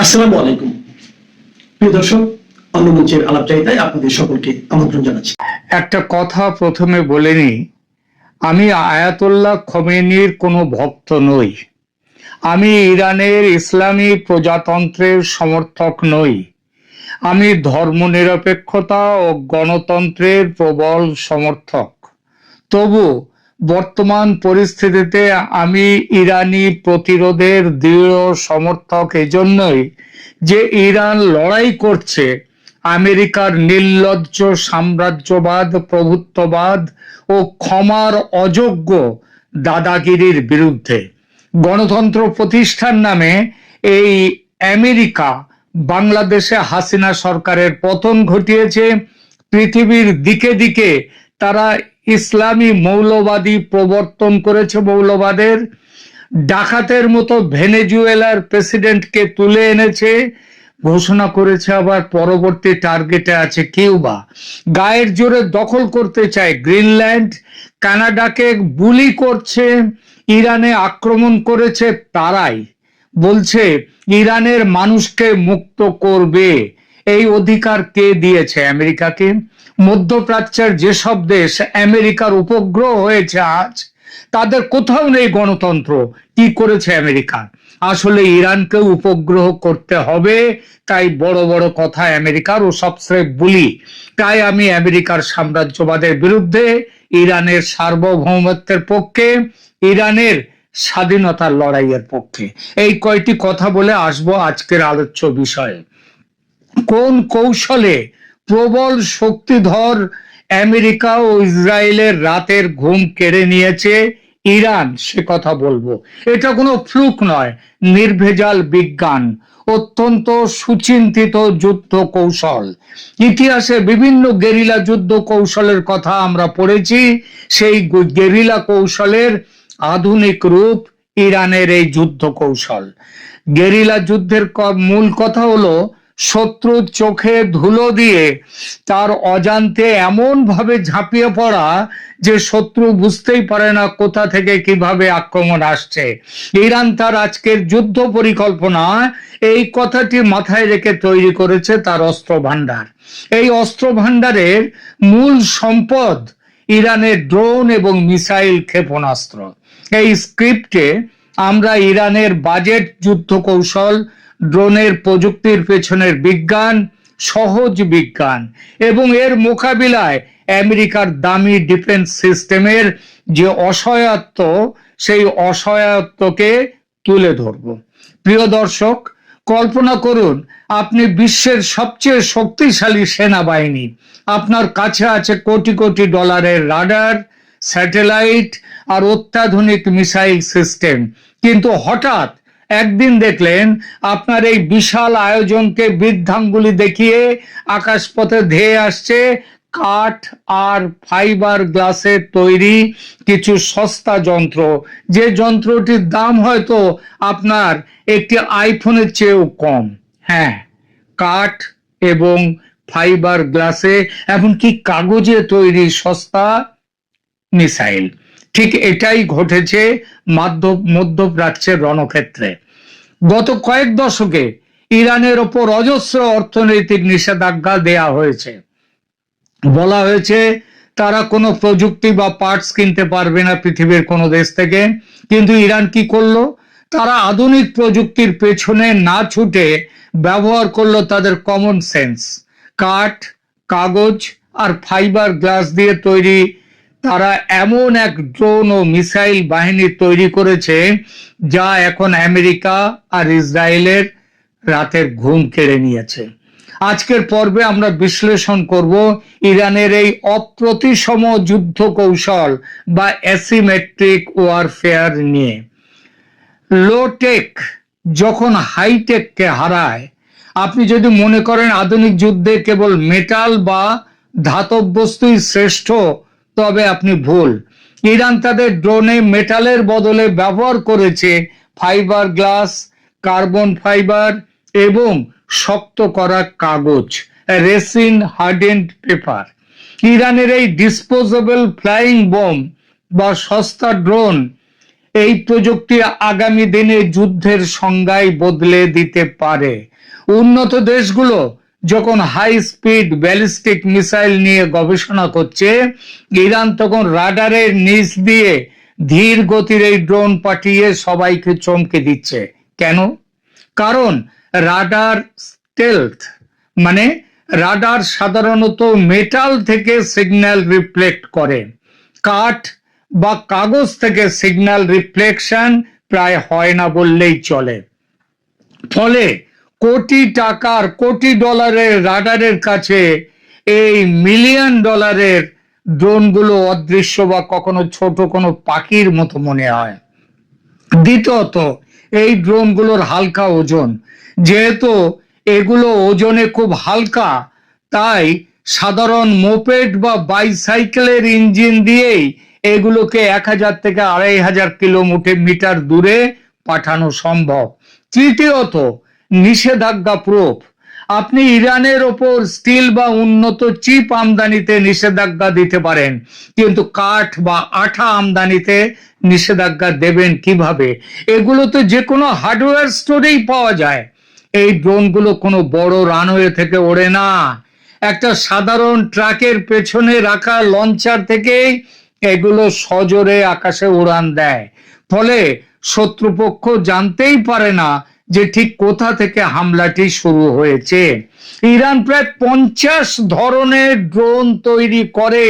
আসসালামু আলাইকুম প্রিয় দর্শক, অন্য মঞ্চের আলাপচারিতায় আপনাদের সকলকে আমন্ত্রণ জানাচ্ছি। একটা কথা প্রথমে বলে নিই, আমি আয়াতুল্লাহ খোমেনির কোনো ভক্ত নই। আমি ইরানের ইসলামী প্রজাতন্ত্রের সমর্থক নই। আমি ধর্মনিরপেক্ষতা ও গণতন্ত্রের প্রবল সমর্থক। তবু বর্তমান পরিস্থিতিতে আমি ইরানি প্রতিরোধের দৃঢ় সমর্থক এজন্যই যে ইরান লড়াই করছে আমেরিকার নির্লজ্জ সাম্রাজ্যবাদ, প্রভুত্ববাদ ও ক্ষমার অযোগ্য দাদাগিরির বিরুদ্ধে। গণতন্ত্র প্রতিষ্ঠার নামে এই আমেরিকা বাংলাদেশে হাসিনা সরকারের পতন ঘটিয়েছে। পৃথিবীর দিকে দিকে তারা ইসলামী মৌলবাদী প্রবর্তন করেছে। মৌলবাদের ডাকাতের মতো ভেনেজুয়েলার প্রেসিডেন্টকে তুলে এনেছে, ঘোষণা করেছে আবার পরবর্তী টার্গেটে আছে কিউবা। গায়ের জোরে দখল করতে চায় গ্রিনল্যান্ড। কানাডাকে বুলি করছে। ইরানে আক্রমণ করেছে তারাই। বলছে ইরানের মানুষকে মুক্ত করবে। এই অধিকার কে দিয়েছে? আমেরিকাকে। মধ্যপ্রাচ্যের যেসব দেশ আমেরিকার উপগ্রহ হয়েছে আজ, তাদের কোথাও নেই গণতন্ত্র। কি করেছে আমেরিকা? আসলে ইরানকে উপগ্রহ করতে হবে, তাই বড় বড় কথা আমেরিকার, ও সবচেয়ে বলি। তাই আমি আমেরিকার সাম্রাজ্যবাদের বিরুদ্ধে, ইরানের সার্বভৌমত্বের পক্ষে, ইরানের স্বাধীনতার লড়াইয়ের পক্ষে। এই কয়টি কথা বলে আসবো আজকের আলোচ্য বিষয়ে। কোন কৌশলে প্রবল শক্তিধর আমেরিকা ও ইসরায়েলের রাতের ঘুম কেড়ে নিয়েছে ইরান, সে কথা বলবো। এটা কোনো ফ্লুক নয়, নির্ভেজাল বিজ্ঞান, অত্যন্ত সুচিন্তিত যুদ্ধ কৌশল। ইতিহাসে বিভিন্ন গেরিলা যুদ্ধ কৌশলের কথা আমরা পড়েছি। সেই গেরিলা কৌশলের আধুনিক রূপ ইরানের এই যুদ্ধ কৌশল। গেরিলা যুদ্ধের মূল কথা হলো শত্রুর চোখে ধুলো দিয়ে তার অজান্তে এমন ভাবে ঝাঁপিয়ে পড়া যে শত্রু বুঝতেই পারে না কোথা থেকে কিভাবে আক্রমণ আসছে। ইরান তার আজকের যুদ্ধ পরিকল্পনা এই কথাটি মাথায় রেখে তৈরি করেছে তার অস্ত্র ভান্ডার। এই অস্ত্র ভান্ডারের মূল সম্পদ ইরানের ড্রোন এবং মিসাইল ক্ষেপণাস্ত্র। এই স্ক্রিপ্টে আমরা ইরানের বাজেট যুদ্ধ কৌশল, ড্রোনের প্রযুক্তির পেছনের বিজ্ঞান, সহজ বিজ্ঞান এবং এর মোকাবিলায় আমেরিকার দামি ডিফেন্স সিস্টেমের যে অসহায়ত্ব, সেই অসহায়ত্বকে তুলে ধরব। প্রিয় দর্শক, কল্পনা করুন আপনি বিশ্বের সবচেয়ে শক্তিশালী সেনাবাহিনী। আপনার কাছে আছে কোটি কোটি ডলারের রাডার, স্যাটেলাইট আর অত্যাধুনিক মিসাইল সিস্টেম। কিন্তু হঠাৎ একদিন দেখলেন আপনার এই বিশাল আয়োজনকে বৃদ্ধাঙ্গুলি দেখিয়ে আকাশপথে ধেয়ে আসছে কাঠ আর ফাইবার গ্লাসের তৈরি কিছু সস্তা যন্ত্র, যে যন্ত্রটির দাম হয়তো আপনার একটি আইফোনের চেয়েও কম। হ্যাঁ, কাঠ এবং ফাইবার গ্লাসে, এমনকি কাগজে তৈরি সস্তা মিসাইল। ঠিক এটাই ঘটেছে মধ্যপ্রাচ্যের রণক্ষেত্রে। গত কয়েক দশকে ইরানের ওপর অজস্র অর্থনৈতিক নিষেধাজ্ঞা দেয়া হয়েছে। বলা হয়েছে তারা কোনো প্রযুক্তি বা পার্টস কিনতে পারবে না পৃথিবীর কোনো দেশ থেকে। কিন্তু ইরান কি করলো? তারা আধুনিক প্রযুক্তির পেছনে না ছুটে ব্যবহার করলো তাদের কমন সেন্স। কাঠ, কাগজ আর ফাইবার গ্লাস দিয়ে তৈরি তারা এমন এক ড্রোন ও মিসাইল বাহিনী তৈরি করেছে যা এখন আমেরিকা আর ইসরায়েলের রাতের ঘুম কেড়ে নিয়েছে। আজকের পর্বে আমরা বিশ্লেষণ করব ইরানের এই অপ্রতিসম যুদ্ধ কৌশল বা অ্যাসিমেট্রিক ওয়ারফেয়ার নিয়ে। লো টেক যখন হাইটেককে হারায়, আপনি যদি মনে করেন আধুনিক যুদ্ধে কেবল মেটাল বা ধাতব বস্তুই শ্রেষ্ঠ, তবে আপনি ভুল। ইরান তাদের ড্রোনে মেটালের বদলে ব্যবহার করেছে ফাইবার গ্লাস, কার্বন ফাইবার এবং শক্ত করা কাগজ, রেসিন হার্ডেন্ড পেপার। ইরানের এই ডিসপোজেবল ফ্লাইং বোম বা সস্তা ড্রোন এই প্রযুক্তি আগামী দিনে যুদ্ধের সংজ্ঞাই বদলে দিতে পারে। উন্নত দেশগুলো যখন হাই স্পিড ব্যালিস্টিক মিসাইল নিয়ে গবেষণা করছে, ইরান তখন রাডারের নিচ দিয়ে ধীর গতির এই ড্রোন পাঠিয়ে সবাইকে চমকে দিচ্ছে। কেন? কারণ রাডার স্টেলথ, মানে রাডার সাধারণত মেটাল থেকে সিগন্যাল রিফ্লেক্ট করে। কাঠ বা কাগজ থেকে সিগন্যাল রিফ্লেকশন প্রায় হয় না বললেই চলে। ফলে কোটি টাকার, কোটি ডলারের রাডারের কাছে এই মিলিয়ন ডলারের ড্রোনগুলো অদৃশ্য বা কখনো ছোট কোনো পাখির মতো মনে হয়। দ্বিতীয়ত, এই ড্রোনগুলোর হালকা ওজন। যেহেতু এগুলো ওজনে খুব হালকা, তাই সাধারণ মোপেড বা বাইসাইকেলের ইঞ্জিন দিয়েই এগুলোকে 1000 থেকে 2500 কিলোমিটার দূরে পাঠানো সম্ভব। তৃতীয়ত, নিষেধাজ্ঞা প্রুফ। আপনি ইরানের ওপর স্টিল বা উন্নত চিপ আমদানিতে নিষেধাজ্ঞা দিতে পারেন, কিন্তু কাঠ বা আঠা আমদানিতে নিষেধাজ্ঞা দেবেন কিভাবে? এগুলো তো যে কোনো হার্ডওয়্যার স্টোরেই পাওয়া যায়। এই ড্রোনগুলো কোনো বড় রানওয়ে থেকে ওড়ে না, একটা সাধারণ ট্রাকের পেছনে রাখা লঞ্চার থেকেই এগুলো সজোরে আকাশে উড়ান দেয়। ফলে শত্রুপক্ষ জানতেই পারে না যে ঠিক কোথা থেকে হামলাটি শুরু হয়েছে। ইরান প্রায় 50 ধরনের ড্রোন তৈরি করে।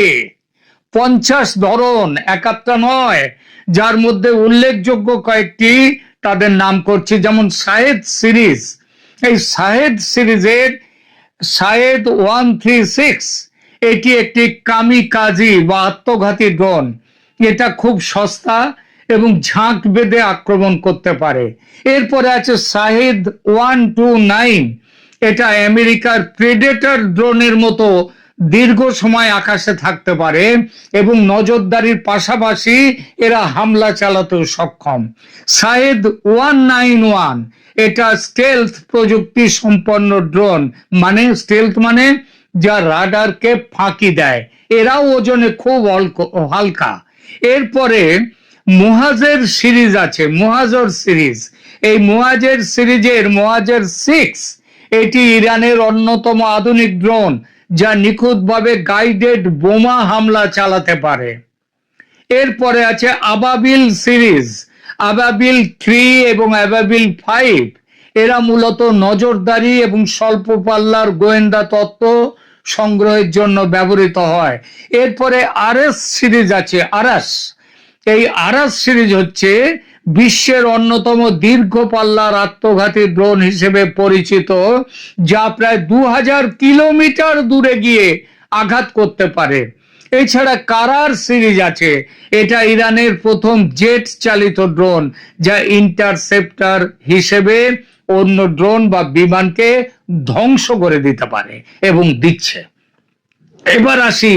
50 ধরন, একাত্তা নয়, যার মধ্যে উল্লেখযোগ্য কয়েকটি তাদের নাম করছি, যেমন শাহেদ সিরিজ। এই শাহেদ সিরিজের শাহেদ 136 এটি একটি কামিকাজি বা আত্মঘাতী ড্রোন। এটা খুব সস্তা এবং ঝাঁক বেঁধে আক্রমণ করতে পারে। এরপরে আছে শাহেদ 129। এটা আমেরিকার প্রেডেটর ড্রোনের মতো দীর্ঘ সময় আকাশে থাকতে পারে এবং নজরদারির পাশাপাশি এরা হামলা চালাতেও সক্ষম। শাহেদ 191 এটা স্টেলথ প্রযুক্তি সম্পন্ন ড্রোন, মানে স্টেলথ মানে যা রাডারকে ফাঁকি দেয়। এরাও ওজনে খুব হালকা। এরপরে মুহাজের সিরিজ আছে, মুহাজর সিরিজ। এই মুহাজের সিরিজের মুহাজের 6 এটি ইরানের অন্যতম আধুনিক ড্রোন, যা নিখুঁতভাবে গাইডেড বোমা হামলা চালাতে পারে। এরপরে আছে আবাবিল সিরিজ, আবাবিল 3 এবং আবাবিল 5। এরা মূলত নজরদারি এবং স্বল্প পাল্লার গোয়েন্দা তত্ত্ব সংগ্রহের জন্য ব্যবহৃত হয়। এরপরে আরএস সিরিজ আছে, আরাস। এই আরাস সিরিজ হচ্ছে বিশ্বের অন্যতম দীর্ঘ পাল্লার আত্মঘাতী ড্রোন হিসেবে পরিচিত, যা প্রায় 2000 কিলোমিটার দূরে গিয়ে আঘাত করতে পারে। এছাড়া কারার সিরিজ আছে, এটা ইরানের প্রথম জেট চালিত ড্রোন, যা ইন্টারসেপ্টর হিসেবে অন্য ড্রোন বা বিমানকে ধ্বংস করে দিতে পারে এবং দিচ্ছে। এবার আসি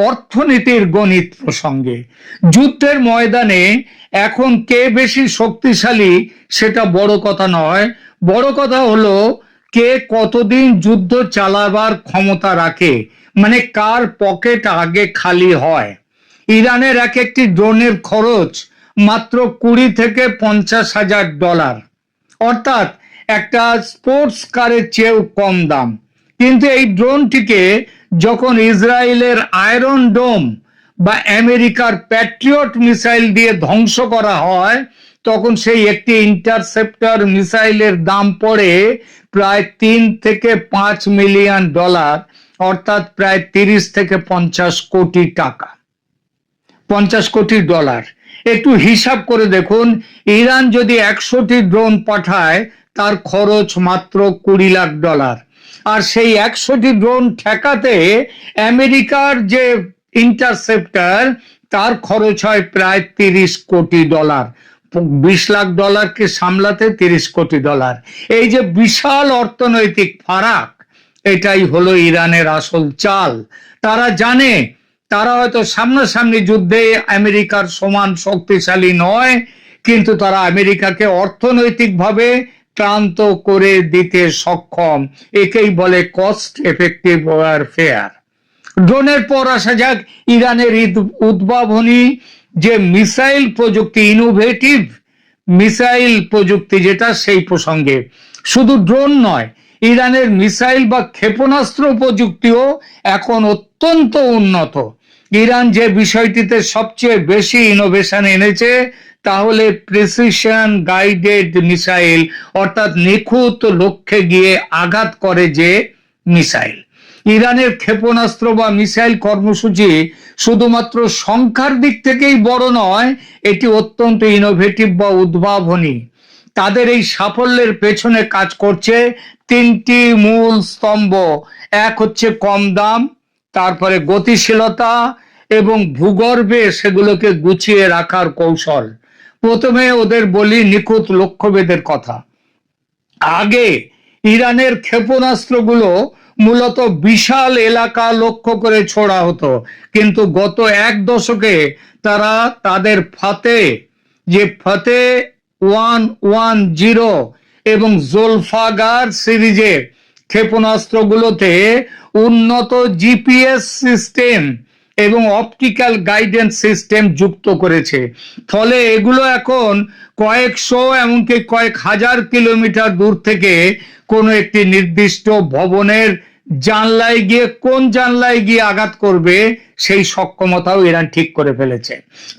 অর্থনীতির গণিত প্রসঙ্গে। যুদ্ধের ময়দানে এখন কে বেশি শক্তিশালী সেটা বড় কথা নয়, বড় কথা হলো কে কতদিন যুদ্ধ চালাবার ক্ষমতা রাখে, মানে কার পকেট আগে খালি হয়। ইরানের এক একটি ড্রোনের খরচ মাত্র 20 থেকে 50,000 ডলার, অর্থাৎ একটা স্পোর্টস কারের চেয়েও কম দাম। কিন্তু এই ড্রোনটিকে যখন ইসরায়েলের আয়রন ডোম বা আমেরিকার প্যাট্রিয়ট মিসাইল দিয়ে ধ্বংস করা হয়, তখন সেই একটি ইন্টারসেপ্টর মিসাইলের দাম পড়ে প্রায় 3 থেকে 5 মিলিয়ন ডলার, অর্থাৎ প্রায় 30 থেকে 50 কোটি টাকা, 50 কোটি ডলার। একটু হিসাব করে দেখুন, ইরান যদি 100টি ড্রোন পাঠায় তার খরচ মাত্র 20 লাখ ডলার। আর সেই 100টি ড্রোন ঠেকাতে আমেরিকার যে ইন্টারসেপ্টর, তার খরচ হয় প্রায় 30 কোটি ডলার। 20 লাখ ডলারকে সামলাতে 30 কোটি ডলার, এই যে বিশাল অর্থনৈতিক ফারাক, এটাই হলো ইরানের আসল চাল। তারা জানে তারা হয়তো সামনাসামনি যুদ্ধে আমেরিকার সমান শক্তিশালী নয়, কিন্তু তারা আমেরিকাকে অর্থনৈতিকভাবে ক্লান্ত করে দিতে সক্ষম। একেই বলে কস্ট এফেক্টিভ ওয়ারফেয়ার। ড্রোনের পর আসা যাক ইরানের উদ্ভাবনী যে মিসাইল প্রযুক্তি, ইনোভেটিভ মিসাইল প্রযুক্তি যেটা, সেই প্রসঙ্গে শুধু ড্রোন নয়, ইরানের মিসাইল বা ক্ষেপণাস্ত্র প্রযুক্তিও এখন অত্যন্ত উন্নত। ইরান যে বিষয়টিতে সবচেয়ে বেশি ইনোভেশন এনেছে তাহলে প্রিসিশন গাইডেড মিসাইল, অর্থাৎ নিখুঁত লক্ষ্যে গিয়ে আঘাত করে যে মিসাইল। ইরানের ক্ষেপণাস্ত্র বা মিসাইল কর্মসূচি শুধুমাত্র সংখ্যার দিক থেকেই বড় নয়, এটি অত্যন্ত ইনোভেটিভ বা উদ্ভাবনী। তাদের এই সাফল্যের পেছনে কাজ করছে তিনটি মূল স্তম্ভ। এক হচ্ছে কম দাম, তারপরে গতিশীলতা এবং ভূগর্ভে সেগুলোকে গুছিয়ে রাখার কৌশল। প্রথমে ওদের বলি নিখুঁত লক্ষ্যভেদের কথা। আগে ইরানের ক্ষেপণাস্ত্রগুলো মূলত বিশাল এলাকা লক্ষ্য করে ছোড়া হতো, কিন্তু গত এক দশকে তারা তাদের ফাতে 110 এবং জোলফাগার সিরিজের ক্ষেপণাস্ত্রগুলোতে উন্নত জিপিএস সিস্টেম এবং অপটিক্যাল গাইডেন্স সিস্টেম যুক্ত করেছে। ফলে এগুলো এখন কয়েকশো এমনকি কয়েক হাজার কিলোমিটার দূর থেকে কোনো একটি নির্দিষ্ট ভবনের কোন জানলায় গিয়ে আঘাত করবে সেই সক্ষমতাও ইরান ঠিক করে ফেলেছে।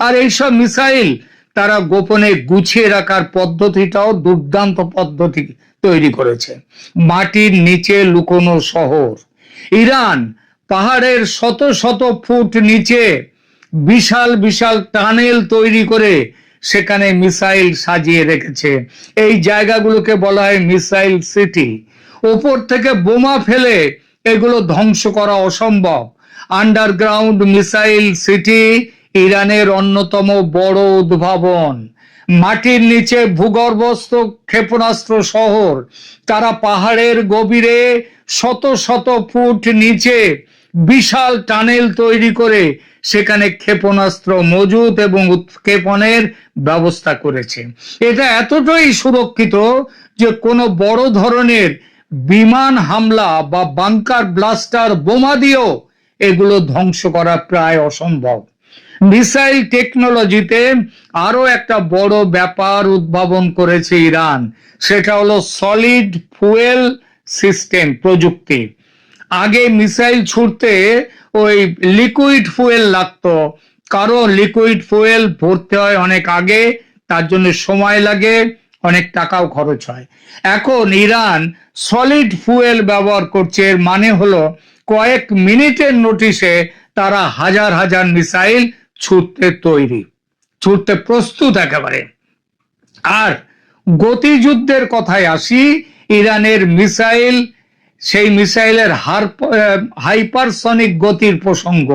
আর এইসব মিসাইল তারা গোপনে গুছিয়ে রাখার পদ্ধতিটাও দুর্দান্ত পদ্ধতি তৈরি করেছে। মাটির নিচে লুকোনো শহর। ইরান পাহাড়ের শত শত ফুট নিচে বিশাল বিশাল টানেল তৈরি করে সেখানে মিসাইল সাজিয়ে রেখেছে। এই জায়গাগুলোকে বলা হয় মিসাইল সিটি। ওপর থেকে বোমা ফেলে এগুলো ধ্বংস করা অসম্ভব। আন্ডারগ্রাউন্ড মিসাইল সিটি ইরানের অন্যতম বড় উদ্ভাবন। মাটির নিচে ভূগর্ভস্থ ক্ষেপণাস্ত্র শহর। তারা পাহাড়ের গভীরে শত শত ফুট নিচে বিশাল টানেল তৈরি করে সেখানে ক্ষেপণাস্ত্র মজুত এবং উৎক্ষেপণের ব্যবস্থা করেছে। এটা এতটাই সুরক্ষিত যে কোনো বড় ধরনের বিমান হামলা বা বাংকার ব্লাস্টার বোমা দিয়েও এগুলো ধ্বংস করা প্রায় অসম্ভব। মিসাইল টেকনোলজিতে আরো একটা বড় ব্যাপার উদ্ভাবন করেছে ইরান, সেটা হলো সলিড ফুয়েল সিস্টেম প্রযুক্তি। আগে মিসাইল ছুড়তে ওই লিকুইড ফুয়েল লাগতো, কারণ লিকুইড ফুয়েল ভরতে হয় অনেক আগে, তার জন্য সময় লাগে, অনেক টাকাও খরচ হয়। এখন ইরান সলিড ফুয়েল ব্যবহার করছে। এর মানে হলো কয়েক মিনিটের নোটিশে তারা হাজার হাজার মিসাইল ছুটতে প্রস্তুত একেবারে। আর গতিযুদ্ধের কথায় আসি, ইরানের মিসাইল, সেই মিসাইলের হাইপারসনিক গতির প্রসঙ্গ।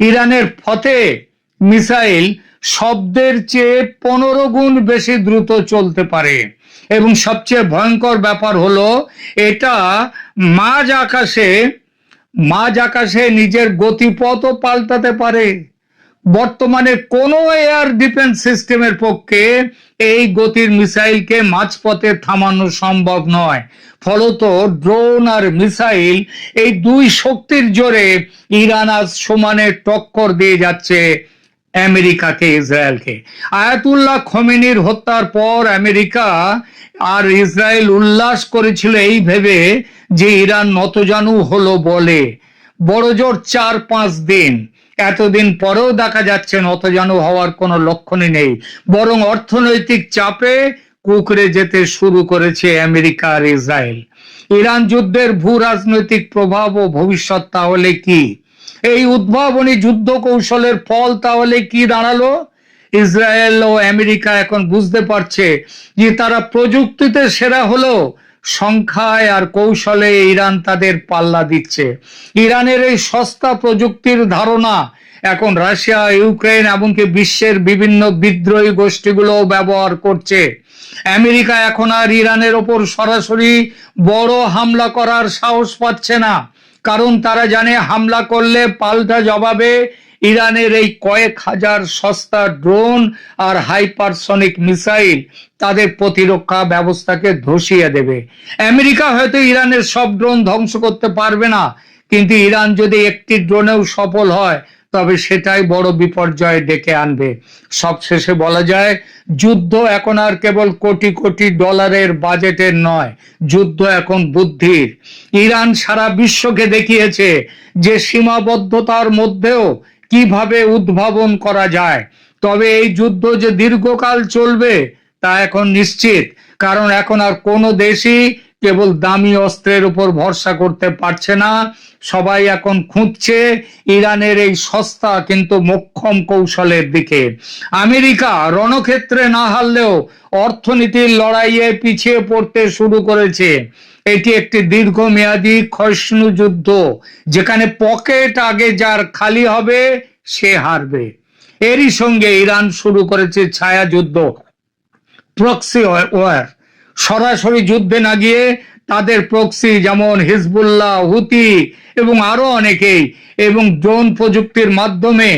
ইরানের ফতে মিসাইল শব্দের চেয়ে 15 গুণ বেশি দ্রুত চলতে পারে এবং সবচেয়ে ভয়ঙ্কর ব্যাপার হলো এটা মাঝ আকাশে নিজের গতিপথও পাল্টাতে পারে। বর্তমানে কোনো এয়ার ডিফেন্স সিস্টেমের পক্ষে এই গতির মিসাইলকে মাঝপথে থামানো সম্ভব নয়। ফলত ড্রোন আর মিসাইল, এই দুই শক্তির জোরে ইরান আজ সমানে টক্কর দিয়ে যাচ্ছে আমেরিকাকে, ইসরায়েলকে। আয়াতুল্লাহ খোমেনির হত্যার পর আমেরিকা আর ইসরায়েল উল্লাস করেছিল এই ভেবে যে ইরান নতজানু হলো বলে। বড়জোর 4-5 দিন, এতদিন পরেও দেখা যাচ্ছে নতজানু হওয়ার কোনো লক্ষণই নেই, বরং অর্থনৈতিক চাপে কুঁকড়ে যেতে শুরু করেছে আমেরিকা আর ইসরায়েল। ইরান যুদ্ধের ভূ রাজনৈতিক প্রভাব ও ভবিষ্যৎ তাহলে কি? এই উদ্ভাবনী যুদ্ধ কৌশলের ফল তাহলে কি দাঁড়ালো? ইসরায়েল ও আমেরিকা এখন বুঝতে পারছে যে তারা প্রযুক্তিতে সেরা হলো, সংখ্যায় আর কৌশলে ইরান তাদের পাল্লা দিচ্ছে। ইরানের এই সস্তা প্রযুক্তির ধারণা এখন রাশিয়া, ইউক্রেন এমনকি বিশ্বের বিভিন্ন বিদ্রোহী গোষ্ঠীগুলো ব্যবহার করছে। আমেরিকা এখন আর ইরানের ওপর সরাসরি বড় হামলা করার সাহস পাচ্ছে না, কারণ তারা জানে হামলা করলে পাল্টা জবাবে ইরানের এই কয়েক হাজার সস্তা ড্রোন আর হাইপারসনিক মিসাইল তাদের প্রতিরক্ষা ব্যবস্থাকে ধসিয়ে দেবে। আমেরিকা হয়তো ইরানের সব ড্রোন ধ্বংস করতে পারবে না, কিন্তু ইরান যদি একটি ড্রোনেও সফল হয় তবে সেটাই বড় বিপর্যয় ডেকে আনবে। সবশেষে বলা যায়, যুদ্ধ এখন আর কেবল কোটি কোটি ডলারের বাজেটের নয়, যুদ্ধ এখন বুদ্ধির। ইরান সারা বিশ্বকে দেখিয়েছে যে সীমাবদ্ধতার মধ্যেও কিভাবে উদ্ভাবন করা যায়। তবে এই যুদ্ধ যে দীর্ঘকাল চলবে তা এখন নিশ্চিত, কারণ এখন আর কোনো দেশই কেবল দামি অস্ত্রের উপর ভরসা করতে পারছে না। সবাই এখন খুঁজছে ইরানের এই সস্তা কিন্তু মোক্ষম কৌশলের দিকে। আমেরিকা রণক্ষেত্রে না হারলেও অর্থনীতির লড়াইয়ে পিছিয়ে পড়তে শুরু করেছে। এটি একটি দীর্ঘমেয়াদী ক্ষয়িষ্ণু যুদ্ধ, যেখানে পকেট আগে যার খালি হবে সে হারবে। এরই সঙ্গে ইরান শুরু করেছে ছায়া যুদ্ধ, প্রক্সি ওয়ার। সরাসরি যুদ্ধে না গিয়ে তাদের প্রক্সি যেমন হিজবুল্লাহ, হুতি এবং আরো অনেকেই এবং ড্রোন প্রযুক্তির মাধ্যমে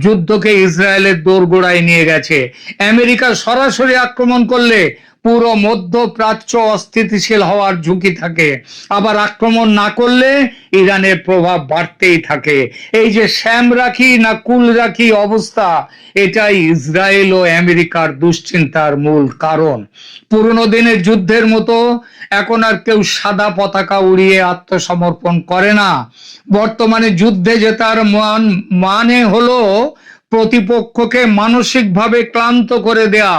যুদ্ধকে ইসরায়েলের দোরগোড়ায় নিয়ে গেছে। আমেরিকা সরাসরি আক্রমণ করলে পুরো মধ্যপ্রাচ্য অস্থিতিশীল হওয়ার ঝুঁকি থাকে, আবার আক্রমণ না করলে ইরানের প্রভাব বাড়তেই থাকে। এই যে শ্যাম রাখি না কুল রাখি অবস্থা, এটাই ইসরায়েল ও আমেরিকার দুশ্চিন্তার মূল কারণ। পুরনো দিনের যুদ্ধের মতো এখন আর কেউ সাদা পতাকা উড়িয়ে আত্মসমর্পণ করে না। বর্তমানে যুদ্ধে জেতার মানে হলো প্রতিপক্ষকে মানসিকভাবে ক্লান্ত করে দেয়া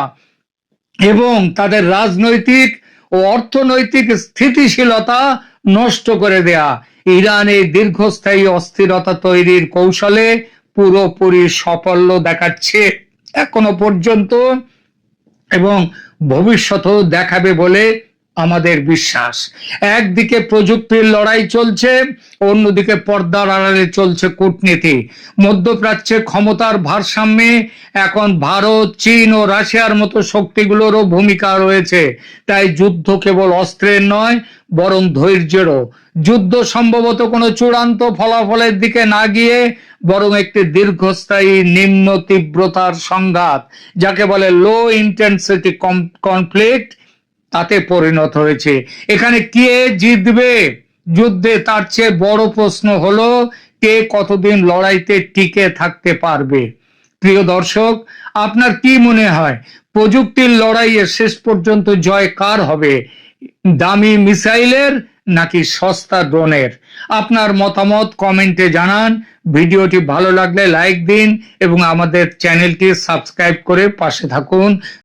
এবং তাদের রাজনৈতিক ও অর্থনৈতিক স্থিতিশীলতা নষ্ট করে দেয়া। ইরান এই দীর্ঘস্থায়ী অস্থিরতা তৈরির কৌশলে পুরোপুরি সাফল্য দেখাচ্ছে এখনো পর্যন্ত এবং ভবিষ্যতেও দেখাবে বলে আমাদের বিশ্বাস। একদিকে প্রযুক্তির লড়াই চলছে, অন্যদিকে পর্দার আড়ালে চলছে কূটনীতি। মধ্যপ্রাচ্যে ক্ষমতার ভারসাম্যে এখন ভারত, চীন ও রাশিয়ার মতো শক্তিগুলোরও ভূমিকা রয়েছে। তাই যুদ্ধ কেবল অস্ত্রের নয়, বরং ধৈর্যেরও যুদ্ধ। সম্ভবত কোনো চূড়ান্ত ফলাফলের দিকে না গিয়ে বরং একটি দীর্ঘস্থায়ী নিম্ন তীব্রতার সংঘাত, যাকে বলে লো ইন্টেন্সিটি কনফ্লিক্ট, তাতে পরিণত হয়েছে। এখানে কে জিতবে যুদ্ধে তার চেয়ে বড় প্রশ্ন হলো কে কতদিন লড়াইতে টিকে থাকতে পারবে। প্রিয় দর্শক, আপনার কি মনে হয় প্রযুক্তির লড়াইয়ে শেষ পর্যন্ত জয় কার হবে, দামি মিসাইলের নাকি সস্তা ড্রোনের? আপনার মতামত কমেন্টে জানান। ভিডিওটি ভালো লাগলে লাইক দিন এবং আমাদের চ্যানেলটি সাবস্ক্রাইব করে পাশে থাকুন।